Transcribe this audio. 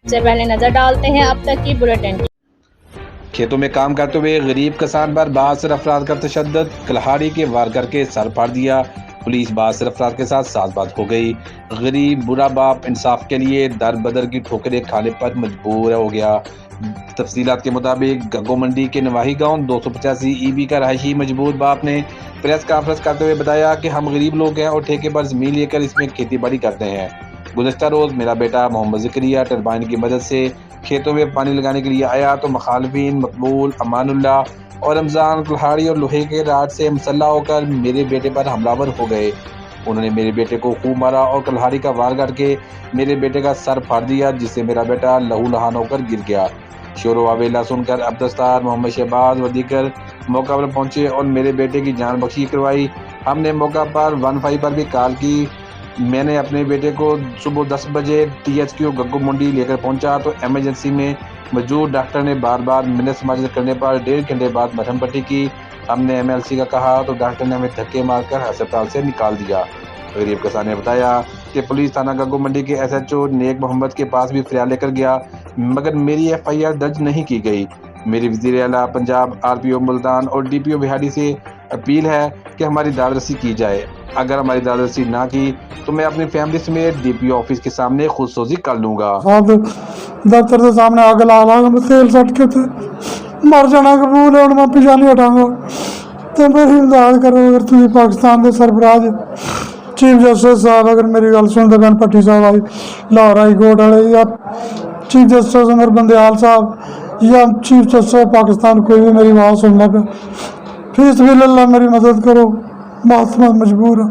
सबसे पहले नजर डालते हैं अब तक की बुलेटिन। खेतों में काम करते हुए गरीब किसान पर बासर अफराद का तशद्दुद, कुल्हाड़ी के वार करके सर फाड़ दिया। पुलिस बासर अफराद के साथ साज-बाज हो गई। गरीब बुरा बाप इंसाफ के लिए दर बदर की ठोकरें खाने पर मजबूर हो गया। तफसीलात के मुताबिक गग्गो मंडी के नवाही गांव 285 ईबी का रहायशी मजबूर बाप ने प्रेस कॉन्फ्रेंस करते हुए बताया कि हम गरीब लोग हैं और ठेके पर जमीन लेकर इसमें खेती बाड़ी करते हैं। गुज़श्ता रोज मेरा बेटा मोहम्मद ज़करिया टरबाइन की मदद से खेतों में पानी लगाने के लिए आया तो मुखालिफिन मकबूल, अमानुल्लाह और रमज़ान कुल्हाड़ी और लोहे के राड से मुसल्लह होकर मेरे बेटे पर हमलावर हो गए। उन्होंने मेरे बेटे को खूब मारा और कुल्हाड़ी का वार करके मेरे बेटे का सर फाड़ दिया, जिससे मेरा बेटा लहूलुहान होकर गिर गया। शोर व आवेला सुनकर अब्दुस्तार, मोहम्मद शहबाज व दीगर मौका पर पहुंचे और मेरे बेटे की जान बख्शी करवाई। हमने मौका पर 15 पर भी कॉल की। मैंने अपने बेटे को सुबह 10 बजे THQ गग्गो मंडी लेकर पहुंचा तो इमरजेंसी में मौजूद डॉक्टर ने बार बार मिन्नत समाजत करने पर 1.5 घंटे बाद मरहम पट्टी की। हमने MLC का कहा तो डॉक्टर ने हमें धक्के मारकर अस्पताल से निकाल दिया। गरीब किसान ने बताया कि पुलिस थाना गग्गो मंडी के SHO नेक मोहम्मद के पास भी फरियाद लेकर गया, मगर मेरी FIR दर्ज नहीं की गई। मेरी वज़ीर आला पंजाब, RPO मुल्तान और DPO बिहाड़ी से अपील है कि हमारी दादरसी की जाए। अगर हमारी दादरसी ना की तो मैं अपनी फैमिली समेत DPO ऑफिस के सामने खुदसोजी कर लूँगा। दफ्तर के सामने आग ला ला मैं तेल सट के थे मर जाना कबूल है, मैं पिछा नहीं हटाऊंगा। तो मेरी इमदाद करो अगर तुम पाकिस्तान के सरफराज चीफ जस्टिस साहब अगर मेरी गल सुनते पैन भट्टी साहब आई लाहौर हाई कोर्ट वाले या चीफ जस्टिस अमर बंदयाल साहब या चीफ जस्टिस पाकिस्तान कोई भी मेरी बात सुनना पे फीस भी लल्ला मेरी मदद करो, बहुत मजबूर है।